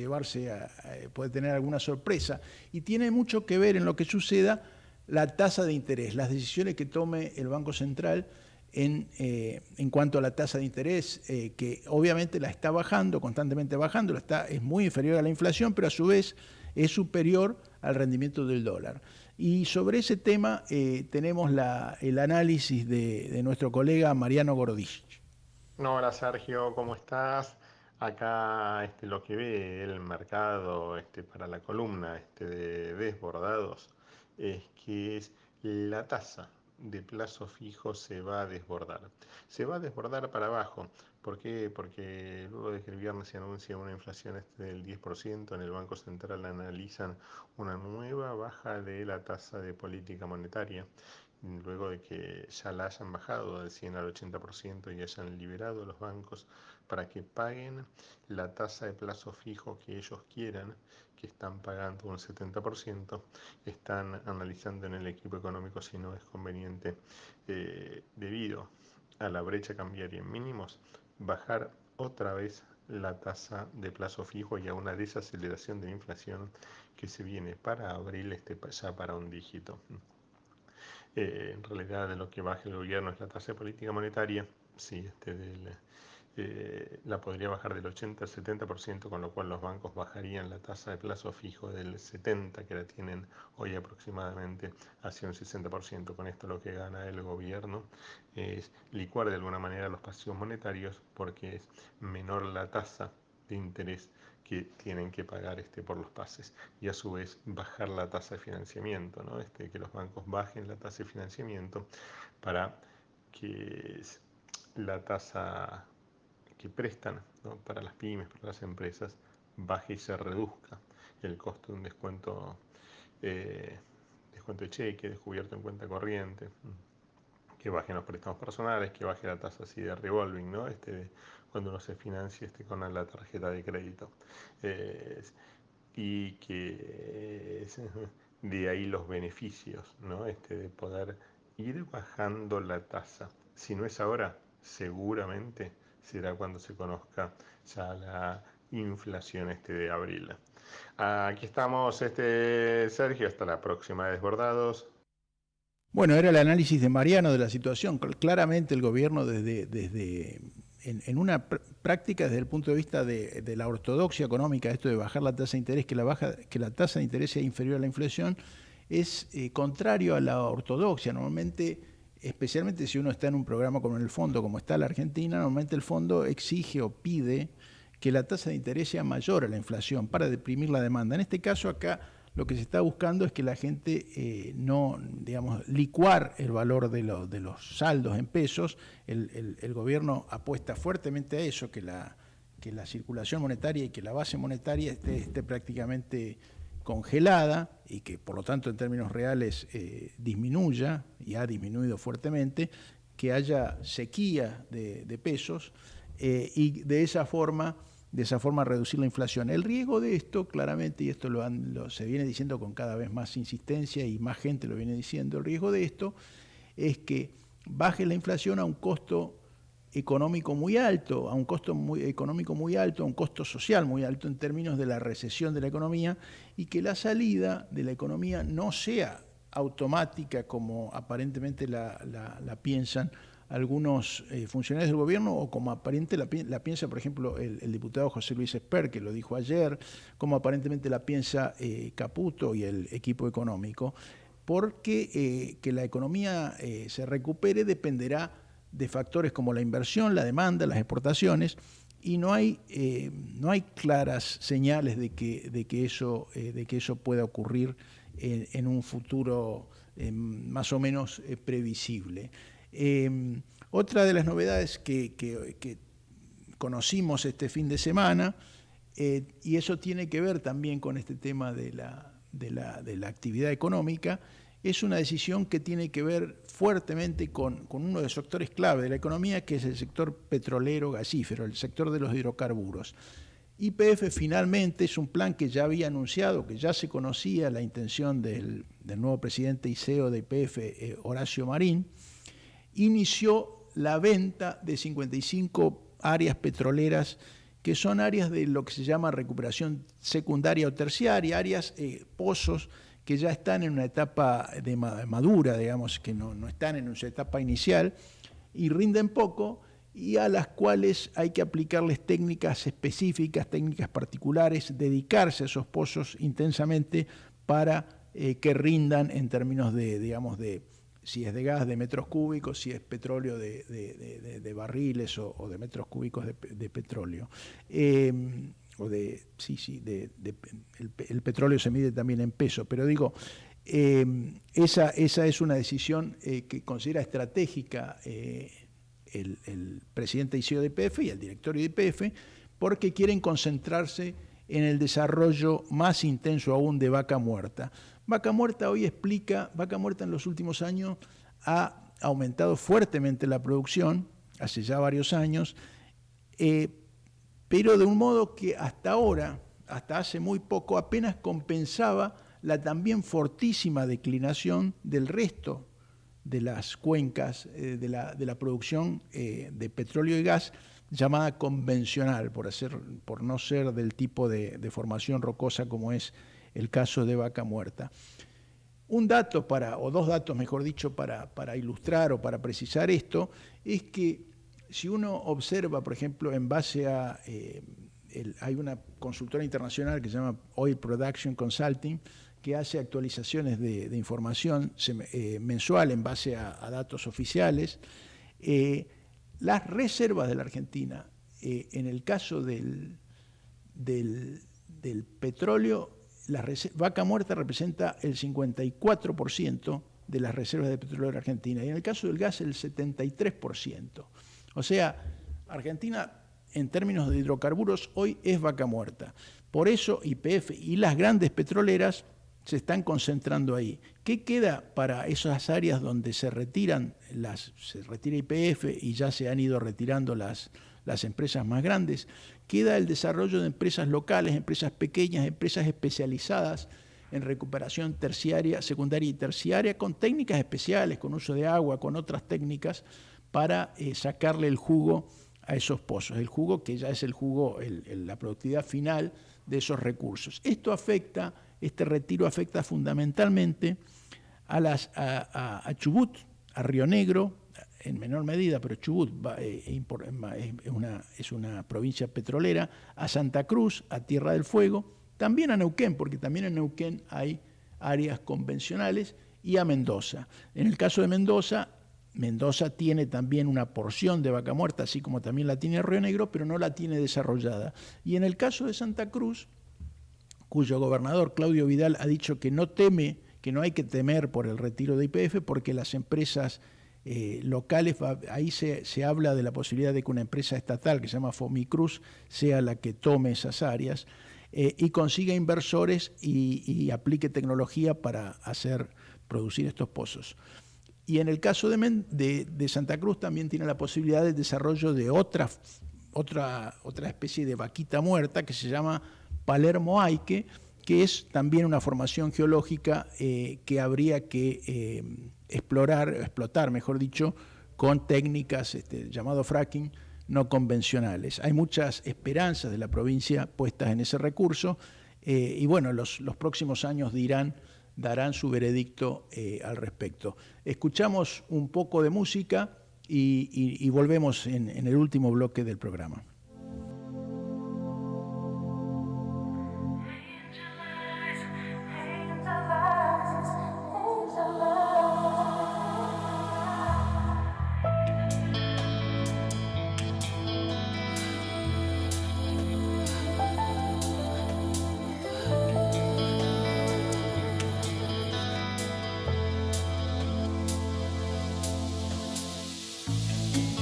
S5: puede tener alguna sorpresa. Y tiene mucho que ver en lo que suceda la tasa de interés, las decisiones que tome el Banco Central en cuanto a la tasa de interés, que obviamente la está bajando, constantemente bajando, es muy inferior a la inflación, pero a su vez es superior al rendimiento del dólar. Y sobre ese tema tenemos el análisis de nuestro colega Mariano Gordich.
S12: Hola Sergio, ¿cómo estás? Acá lo que ve el mercado para la columna de desbordados es que la tasa de plazo fijo se va a desbordar. Se va a desbordar para abajo. ¿Por qué? Porque luego de que el viernes se anuncia una inflación del 10%, en el Banco Central analizan una nueva baja de la tasa de política monetaria. Luego de que ya la hayan bajado del 100 al 80% y hayan liberado a los bancos para que paguen la tasa de plazo fijo que ellos quieran, que están pagando un 70%, están analizando en el equipo económico si no es conveniente, debido a la brecha cambiaria en mínimos, bajar otra vez la tasa de plazo fijo y a una desaceleración de la inflación que se viene para abril ya para un dígito. En realidad de lo que baja el gobierno es la tasa de política monetaria, sí, la podría bajar del 80 al 70%, con lo cual los bancos bajarían la tasa de plazo fijo del 70%, que la tienen hoy aproximadamente, hacia un 60%. Con esto lo que gana el gobierno es licuar de alguna manera los pasivos monetarios, porque es menor la tasa de interés que tienen que pagar por los pases, y a su vez bajar la tasa de financiamiento, ¿no? Que los bancos bajen la tasa de financiamiento para que la tasa que prestan, ¿no?, para las pymes, para las empresas, baje y se reduzca el costo de un descuento de cheque, descubierto en cuenta corriente, que bajen los préstamos personales, que baje la tasa así de revolving, ¿no? Cuando uno se financia con la tarjeta de crédito, y que de ahí los beneficios, ¿no? De poder ir bajando la tasa. Si no es ahora, seguramente será cuando se conozca ya la inflación de abril. Aquí estamos, Sergio, hasta la próxima Desbordados.
S5: Bueno, era el análisis de Mariano de la situación. Claramente el gobierno en una práctica desde el punto de vista de la ortodoxia económica, esto de bajar la tasa de interés, que la tasa de interés sea inferior a la inflación, es contrario a la ortodoxia. Normalmente, especialmente si uno está en un programa como en el fondo, como está la Argentina, normalmente el fondo exige o pide que la tasa de interés sea mayor a la inflación para deprimir la demanda. En este caso acá lo que se está buscando es que la gente licuar el valor de los saldos en pesos. El gobierno apuesta fuertemente a eso, que la circulación monetaria y que la base monetaria esté prácticamente congelada y que por lo tanto en términos reales disminuya, y ha disminuido fuertemente, que haya sequía de pesos y de esa forma reducir la inflación. El riesgo de esto, claramente, y esto se viene diciendo con cada vez más insistencia y más gente lo viene diciendo, el riesgo de esto es que baje la inflación a un costo económico muy alto, a un costo económico muy alto, a un costo social muy alto en términos de la recesión de la economía, y que la salida de la economía no sea automática como aparentemente la piensan algunos funcionarios del gobierno, o como aparente la piensa, por ejemplo, el diputado José Luis Esper, que lo dijo ayer, como aparentemente la piensa Caputo y el equipo económico, porque que la economía se recupere dependerá de factores como la inversión, la demanda, las exportaciones, y no hay claras señales de que eso pueda ocurrir en un futuro más o menos previsible. Otra de las novedades que conocimos este fin de semana, y eso tiene que ver también con este tema de la actividad económica, es una decisión que tiene que ver fuertemente con uno de los sectores clave de la economía, que es el sector petrolero gasífero, el sector de los hidrocarburos. YPF finalmente es un plan que ya había anunciado, que ya se conocía la intención del nuevo presidente y CEO de YPF, Horacio Marín, inició la venta de 55 áreas petroleras, que son áreas de lo que se llama recuperación secundaria o terciaria, áreas, pozos, que ya están en una etapa de madura, digamos, que no están en su etapa inicial y rinden poco, y a las cuales hay que aplicarles técnicas específicas, técnicas particulares, dedicarse a esos pozos intensamente para que rindan en términos de si es de gas, de metros cúbicos, si es petróleo, de barriles o de metros cúbicos de petróleo. El petróleo se mide también en peso, pero digo, esa es una decisión que considera estratégica el presidente y CEO de YPF y el directorio de YPF, porque quieren concentrarse en el desarrollo más intenso aún de Vaca Muerta. Vaca Muerta en los últimos años ha aumentado fuertemente la producción, hace ya varios años, pero de un modo que hasta ahora, hasta hace muy poco, apenas compensaba la también fortísima declinación del resto de las cuencas de la producción de petróleo y gas, llamada convencional, por no ser del tipo de formación rocosa como es el caso de Vaca Muerta. Un dato o dos datos, mejor dicho, para ilustrar o para precisar esto, es que si uno observa, por ejemplo, en base a... hay una consultora internacional que se llama Oil Production Consulting, que hace actualizaciones de información mensual en base a datos oficiales. Las reservas de la Argentina, en el caso del petróleo, Vaca Muerta representa el 54% de las reservas de petróleo de la Argentina, y en el caso del gas el 73%. O sea, Argentina, en términos de hidrocarburos, hoy es Vaca Muerta. Por eso YPF y las grandes petroleras se están concentrando ahí. ¿Qué queda para esas áreas donde se retira YPF y ya se han ido retirando las empresas más grandes? Queda el desarrollo de empresas locales, empresas pequeñas, empresas especializadas en recuperación terciaria, secundaria y terciaria, con técnicas especiales, con uso de agua, con otras técnicas, para sacarle el jugo a esos pozos, el jugo que ya es el jugo, la productividad final de esos recursos. Este retiro afecta fundamentalmente a Chubut, a Río Negro, en menor medida, pero Chubut es una provincia petrolera, a Santa Cruz, a Tierra del Fuego, también a Neuquén, porque también en Neuquén hay áreas convencionales, y a Mendoza. En el caso de Mendoza tiene también una porción de Vaca Muerta, así como también la tiene Río Negro, pero no la tiene desarrollada. Y en el caso de Santa Cruz, cuyo gobernador Claudio Vidal ha dicho que no hay que temer por el retiro de YPF, porque las empresas locales, ahí se habla de la posibilidad de que una empresa estatal que se llama Fomicruz sea la que tome esas áreas y consiga inversores y aplique tecnología para producir estos pozos. Y en el caso de Santa Cruz también tiene la posibilidad del desarrollo de otra especie de vaquita muerta que se llama Palermo Aique, que es también una formación geológica que habría que explotar, mejor dicho, con técnicas llamado fracking no convencionales. Hay muchas esperanzas de la provincia puestas en ese recurso y bueno, los próximos años darán su veredicto al respecto. Escuchamos un poco de música y volvemos en el último bloque del programa.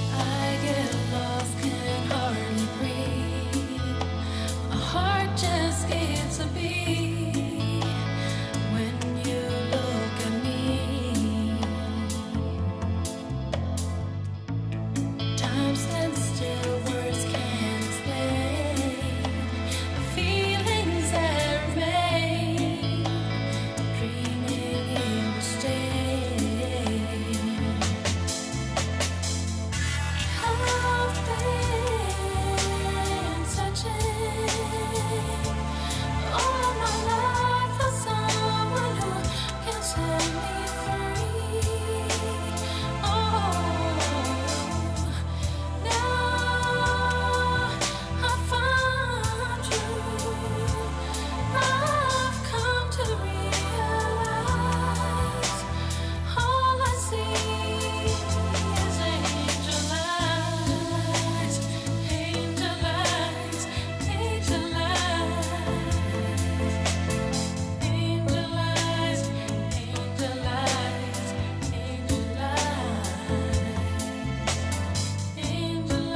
S6: I get lost, can hardly breathe. My heart just skips a beat when you look at me. Time stands still, words can't explain the feelings that remain. Dreaming it will stay. I've been searching all my life for someone who can set me free. Oh, now I found you. I've come to realize all I see is angel eyes, angel eyes, angel eyes, angel eyes, angel eyes, angel eyes, angel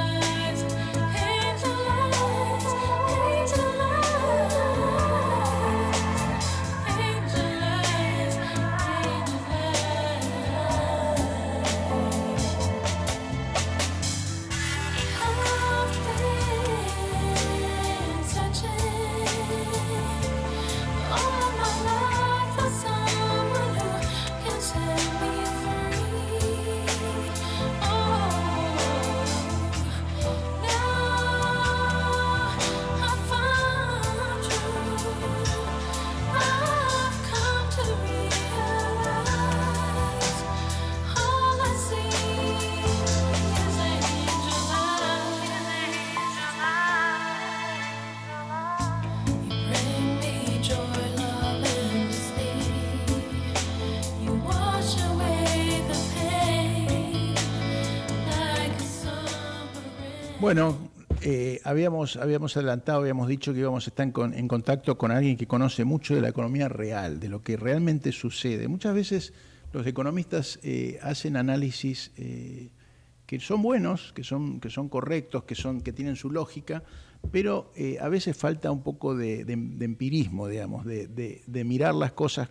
S6: eyes,
S5: Bueno, habíamos adelantado, habíamos dicho que íbamos a estar en contacto con alguien que conoce mucho de la economía real, de lo que realmente sucede. Muchas veces los economistas hacen análisis que son buenos, que son correctos, que tienen su lógica, pero a veces falta un poco de empirismo, digamos, de mirar las cosas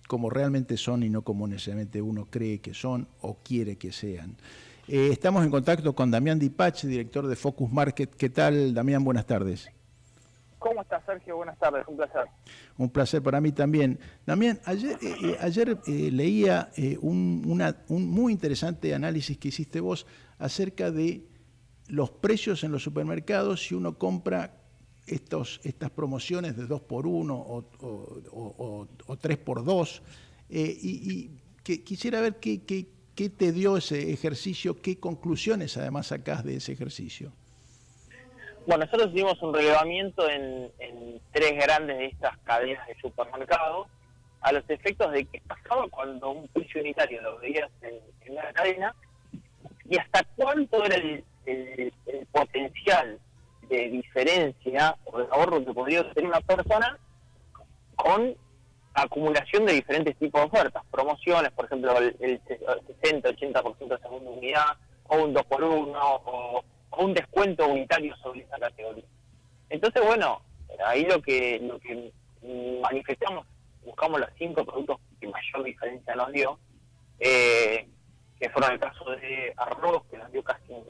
S5: como realmente son y no como necesariamente uno cree que son o quiere que sean. Estamos en contacto con Damián Dipach, director de Focus Market. ¿Qué tal, Damián? Buenas tardes.
S13: ¿Cómo estás, Sergio? Buenas tardes, un placer.
S5: Un placer para mí también. Damián, ayer leía un muy interesante análisis que hiciste vos acerca de los precios en los supermercados si uno compra estas promociones de 2x1 o 3x2. Y que quisiera ver qué te dio ese ejercicio, qué conclusiones además sacás de ese ejercicio.
S13: Bueno, nosotros hicimos un relevamiento en tres grandes de estas cadenas de supermercados a los efectos de qué pasaba cuando un precio unitario lo veías en la cadena y hasta cuánto era el potencial de diferencia o de ahorro que podría tener una persona con acumulación de diferentes tipos de ofertas, promociones, por ejemplo, el 60-80% de segunda unidad, o un 2x1, o un descuento unitario sobre esa categoría. Entonces, bueno, ahí lo que manifestamos, buscamos los 5 productos que mayor diferencia nos dio, que fueron el caso de arroz, que nos dio casi un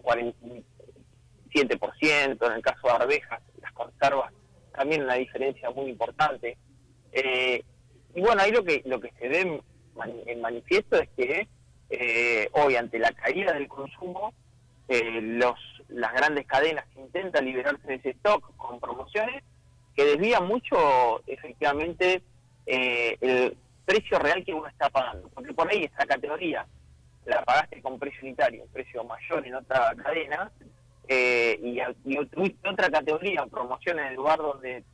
S13: 47%, en el caso de arvejas, las conservas, también una diferencia muy importante. Y bueno, ahí lo que se ve en manifiesto es que hoy, ante la caída del consumo, las grandes cadenas intentan liberarse de ese stock con promociones que desvían mucho efectivamente el precio real que uno está pagando, porque por ahí esa categoría la pagaste con precio unitario, un precio mayor en otra cadena, y tuviste otra categoría en promoción en el lugar donde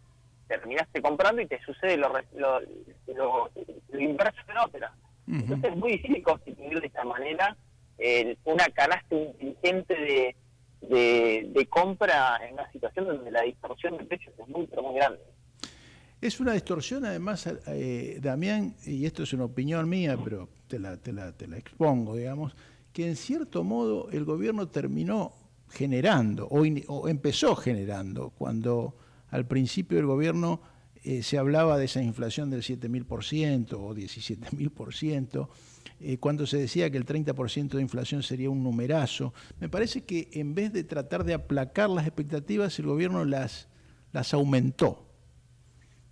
S13: terminaste comprando y te sucede lo inverso en otra. Entonces es muy difícil constituir de esta manera una canasta inteligente de compra en una situación donde la distorsión de precios es muy, pero muy grande.
S5: Es una distorsión, además, Damián, y esto es una opinión mía, pero te la expongo, digamos, que en cierto modo el gobierno terminó generando, o empezó generando, cuando al principio del gobierno se hablaba de esa inflación del 7.000% o 17.000%, cuando se decía que el 30% de inflación sería un numerazo. Me parece que en vez de tratar de aplacar las expectativas, el gobierno las aumentó.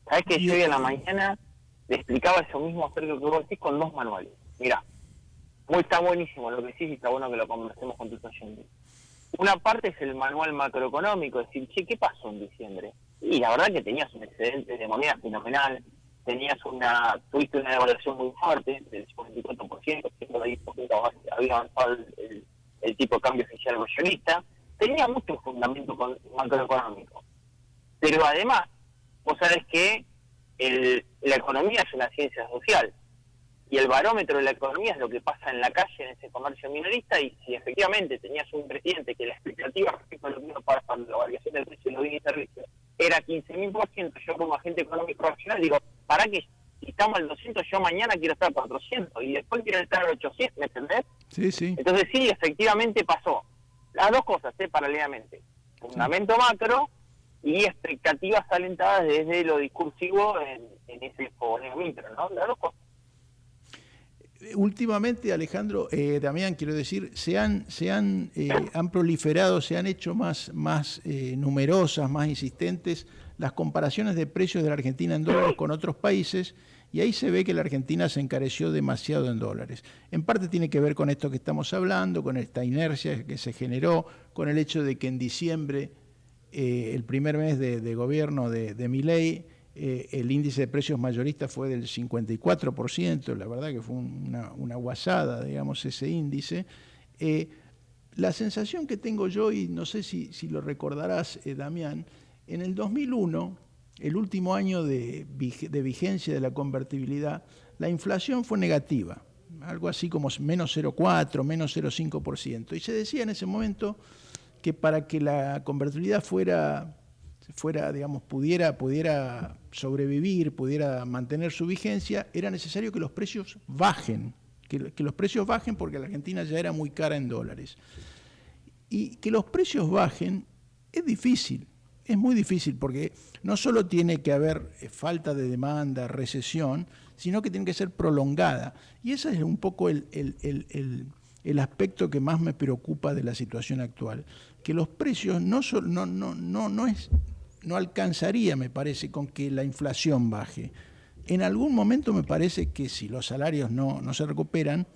S13: ¿Sabés que yo hoy en la mañana le explicaba eso mismo acerca de lo que vos decís con 2 manuales? Mirá, está buenísimo lo que decís y está bueno que lo conversemos con tus oyentes. Una parte es el manual macroeconómico, es decir, ¿qué pasó en diciembre? Y la verdad que tenías un excedente de moneda fenomenal, tuviste una devaluación muy fuerte, del 54%, que ahí había avanzado el tipo de cambio oficial bolsonista, tenía mucho fundamento macroeconómico. Pero además, vos sabés que la economía es una ciencia social, y el barómetro de la economía es lo que pasa en la calle, en ese comercio minorista, y si efectivamente tenías un presidente que la expectativa respecto a lo que iba a pasar para la variación del precio de los bienes y servicios era 15.000%, yo como agente económico racional digo, ¿para qué? Si estamos al 200, yo mañana quiero estar a 400, y después quiero estar a 800, ¿me entendés?
S5: Sí, sí.
S13: Entonces sí, efectivamente pasó. Las dos cosas, paralelamente. Fundamento macro y expectativas alentadas desde lo discursivo en ese fogoneo micro, ¿no? Las dos cosas.
S5: Últimamente, Alejandro, Damián, quiero decir, han proliferado, se han hecho más numerosas, más insistentes las comparaciones de precios de la Argentina en dólares con otros países, y ahí se ve que la Argentina se encareció demasiado en dólares. En parte tiene que ver con esto que estamos hablando, con esta inercia que se generó, con el hecho de que en diciembre, el primer mes de gobierno de Milei, el índice de precios mayoristas fue del 54%, la verdad que fue una guasada, digamos, ese índice. La sensación que tengo yo, y no sé si lo recordarás, Damián, en el 2001, el último año de vigencia de la convertibilidad, la inflación fue negativa, algo así como menos 0,4, menos 0,5%. Y se decía en ese momento que para que la convertibilidad digamos, pudiera sobrevivir, pudiera mantener su vigencia, era necesario que los precios bajen, que los precios bajen porque la Argentina ya era muy cara en dólares. Y que los precios bajen es difícil, es muy difícil, porque no solo tiene que haber falta de demanda, recesión, sino que tiene que ser prolongada. Y ese es un poco el aspecto que más me preocupa de la situación actual, que los precios no alcanzaría, me parece, con que la inflación baje. En algún momento me parece que si los salarios no se recuperan,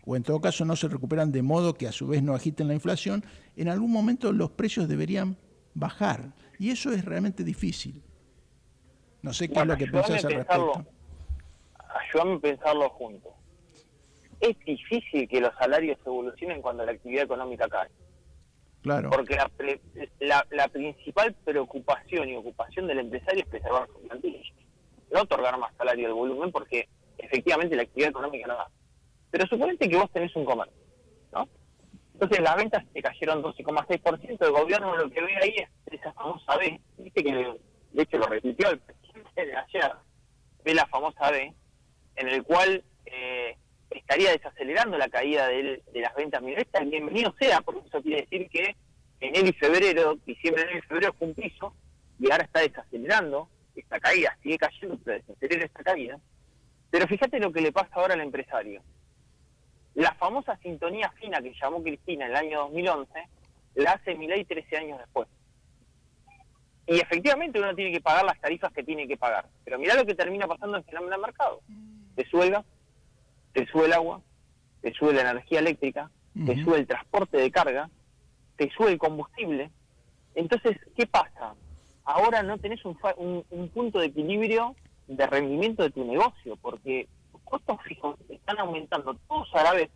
S5: o en todo caso no se recuperan de modo que a su vez no agiten la inflación, en algún momento los precios deberían bajar. Y eso es realmente difícil. No sé qué es lo que pensás al respecto.
S13: Ayúdame a pensarlo juntos. Es difícil que los salarios evolucionen cuando la actividad económica cae.
S5: Claro.
S13: Porque la principal preocupación y ocupación del empresario es preservar su plantilla. No otorgar más salario del volumen porque efectivamente la actividad económica no da. Pero suponete que vos tenés un comercio, ¿no? Entonces las ventas te cayeron 12,6%, el gobierno lo que ve ahí es esa famosa B, viste que de hecho lo repitió el presidente de ayer, ve la famosa B, en el cual estaría desacelerando la caída de las ventas minoristas. Bienvenido sea, porque eso quiere decir que diciembre, enero y febrero fue un piso, y ahora está desacelerando esta caída, sigue cayendo, pero desacelera esta caída. Pero fíjate lo que le pasa ahora al empresario. La famosa sintonía fina que llamó Cristina en el año 2011, la hace Milei 13 años después. Y efectivamente uno tiene que pagar las tarifas que tiene que pagar. Pero mirá lo que termina pasando en el fenómeno del mercado. Te sube el gas, te sube el agua, te sube la energía eléctrica, te sube el transporte de carga, te sube el combustible. Entonces, ¿qué pasa? Ahora no tenés un punto de equilibrio de rendimiento de tu negocio, porque tus costos fijos están aumentando todos a la vez,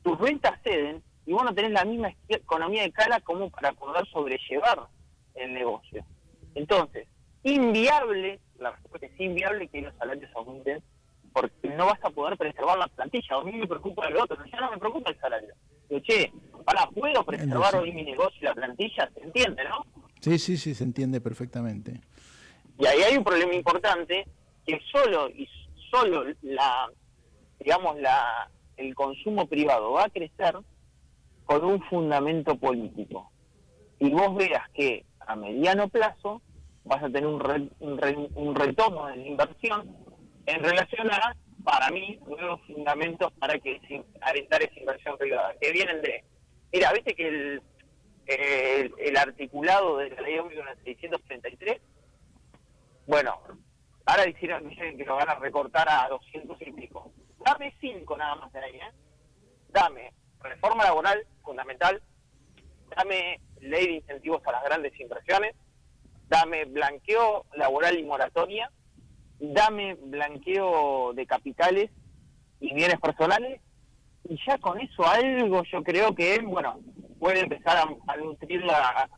S13: tus ventas ceden y vos no tenés la misma economía de escala como para poder sobrellevar el negocio. Entonces, inviable, la respuesta es inviable que los salarios aumenten, porque no vas a poder preservar la plantilla. A mí me preocupa el otro, ya no me preocupa el salario. Digo, che, ¿puedo preservar hoy mi negocio y la plantilla? ¿Se entiende, no?
S5: Sí, se entiende perfectamente.
S13: Y ahí hay un problema importante, que solo el consumo privado va a crecer con un fundamento político. Y vos veas que a mediano plazo vas a tener un retomo de la inversión en relación a, para mí, nuevos fundamentos para alentar esa inversión privada, que vienen de... Mira, viste que el articulado de la ley ómnibus 633, bueno, ahora dicen que lo van a recortar a 200 y pico. Dame 5 nada más de ahí, ¿eh? Dame reforma laboral fundamental, dame ley de incentivos a las grandes inversiones, dame blanqueo laboral y moratoria, dame blanqueo de capitales y bienes personales, y ya con eso algo yo creo que, bueno, puede empezar a nutrir la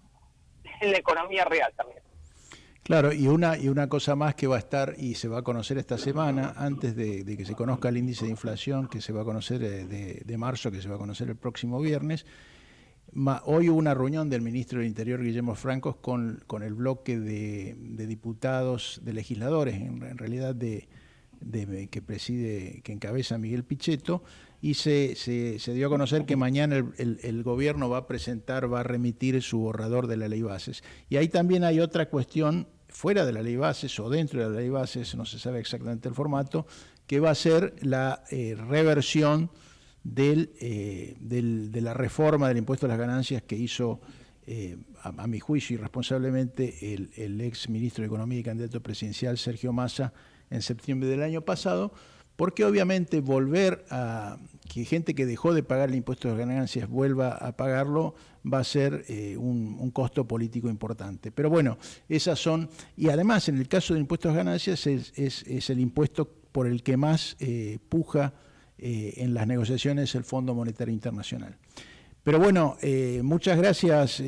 S13: economía real también.
S5: Claro, y una cosa más que va a estar y se va a conocer esta semana, antes de que se conozca el índice de inflación, que se va a conocer de marzo, que se va a conocer el próximo viernes. Hoy hubo una reunión del ministro del Interior, Guillermo Francos, con el bloque de diputados, de legisladores, en realidad que encabeza Miguel Pichetto, y se dio a conocer que mañana el gobierno va a remitir su borrador de la ley bases. Y ahí también hay otra cuestión, fuera de la ley bases o dentro de la ley bases, no se sabe exactamente el formato, que va a ser la reversión de la reforma del impuesto a las ganancias que hizo, a mi juicio, irresponsablemente el ex ministro de Economía y candidato presidencial Sergio Massa en septiembre del año pasado, porque obviamente volver a que gente que dejó de pagar el impuesto a las ganancias vuelva a pagarlo va a ser un costo político importante. Pero bueno, esas son, y además en el caso del impuesto a las ganancias es el impuesto por el que más puja en las negociaciones el Fondo Monetario Internacional. Pero bueno, muchas gracias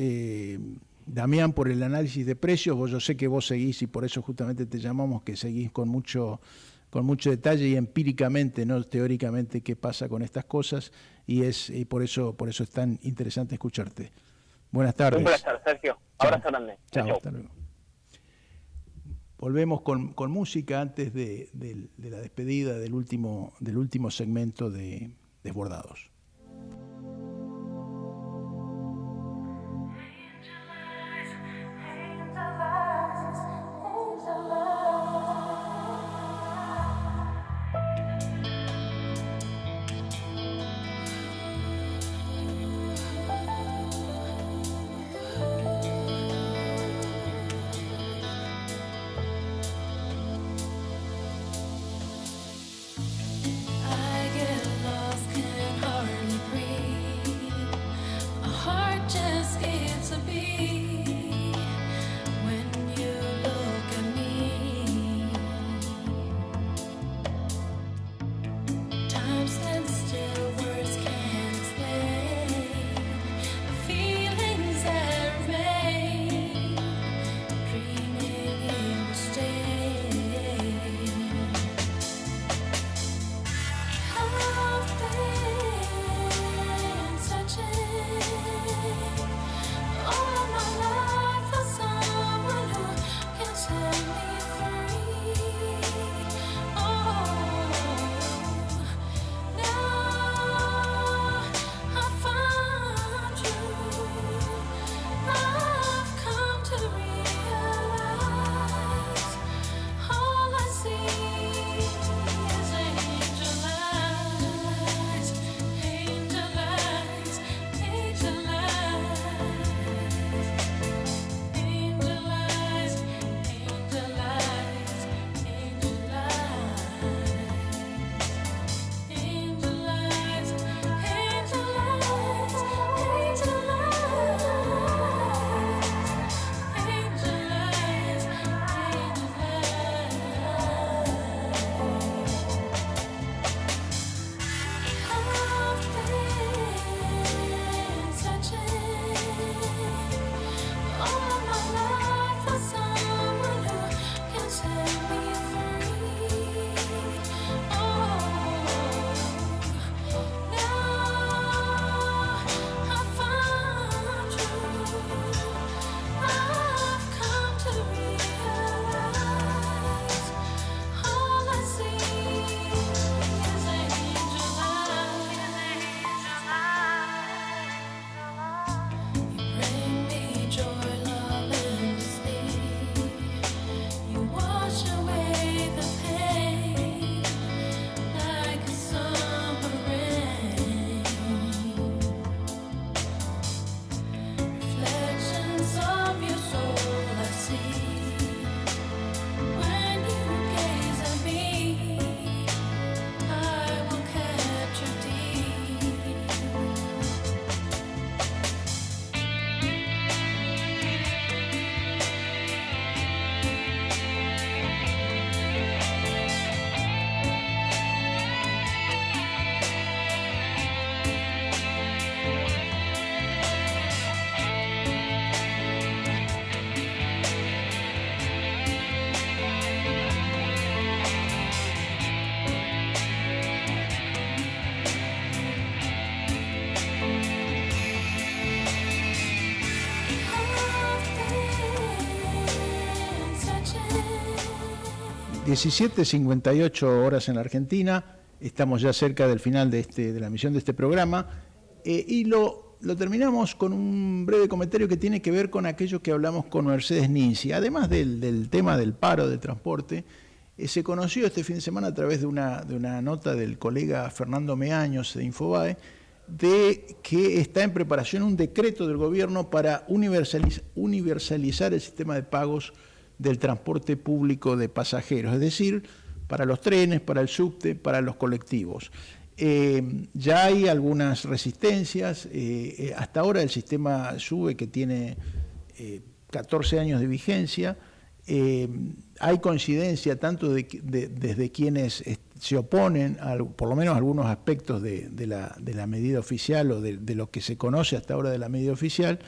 S5: Damián por el análisis de precios. Yo sé que vos seguís, y por eso justamente te llamamos, que seguís con mucho detalle y empíricamente, no teóricamente, qué pasa con estas cosas, y por eso es tan interesante escucharte. Buenas tardes.
S13: Un placer, Sergio. Abrazo grande.
S5: Chao, hasta luego. Volvemos con música antes de la despedida del último segmento de Desbordados.
S6: I get lost, can't hardly
S5: 17:58 horas en la Argentina. Estamos ya cerca del final de la emisión de este programa. Y lo terminamos con un breve comentario que tiene que ver con aquello que hablamos con Mercedes Ninzi. Además del tema del paro de transporte, se conoció este fin de semana a través de una nota del colega Fernando Meaños de Infobae, de que está en preparación un decreto del gobierno para universalizar el sistema de pagos del transporte público de pasajeros, es decir, para los trenes, para el subte, para los colectivos. Ya hay algunas resistencias. Hasta ahora el sistema SUBE, que tiene 14 años de vigencia, hay coincidencia tanto desde quienes se oponen, por lo menos algunos aspectos de la medida oficial o de lo que se conoce hasta ahora de la medida oficial,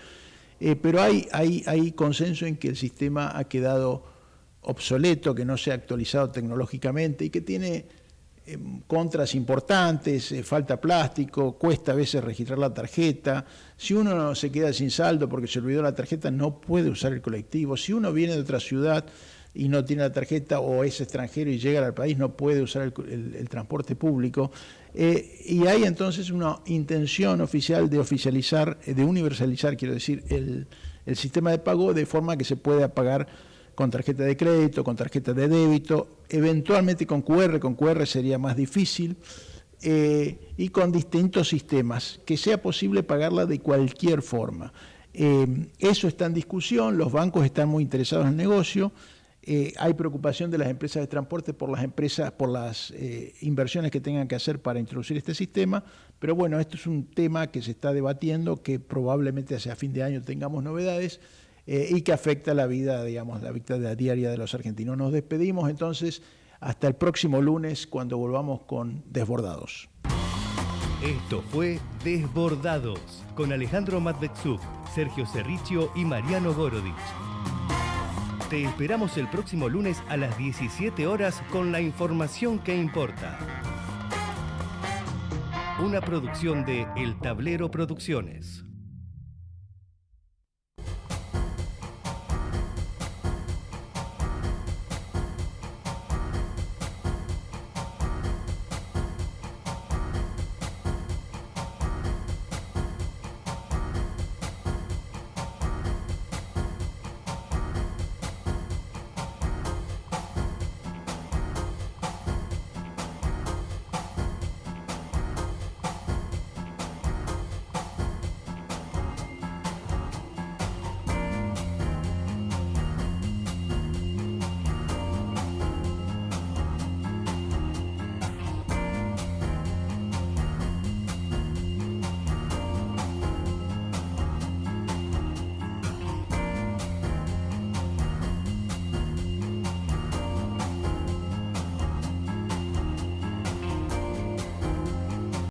S5: pero hay consenso en que el sistema ha quedado obsoleto, que no se ha actualizado tecnológicamente y que tiene contras importantes, falta plástico, cuesta a veces registrar la tarjeta. Si uno se queda sin saldo porque se olvidó la tarjeta, no puede usar el colectivo. Si uno viene de otra ciudad y no tiene la tarjeta, o es extranjero y llega al país, no puede usar el transporte público. Y hay entonces una intención oficial de universalizar, quiero decir, el sistema de pago de forma que se pueda pagar con tarjeta de crédito, con tarjeta de débito, eventualmente con QR sería más difícil, y con distintos sistemas, que sea posible pagarla de cualquier forma. Eso está en discusión, los bancos están muy interesados en el negocio, hay preocupación de las empresas de transporte por las inversiones que tengan que hacer para introducir este sistema, pero bueno, esto es un tema que se está debatiendo, que probablemente hacia fin de año tengamos novedades, y que afecta la vida, digamos, la vida diaria de los argentinos. Nos despedimos entonces hasta el próximo lunes, cuando volvamos con Desbordados.
S2: Esto fue Desbordados, con Alejandro Matbetsuk, Sergio Cerrichio y Mariano Gorodich. Te esperamos el próximo lunes a las 17 horas con la información que importa. Una producción de El Tablero Producciones.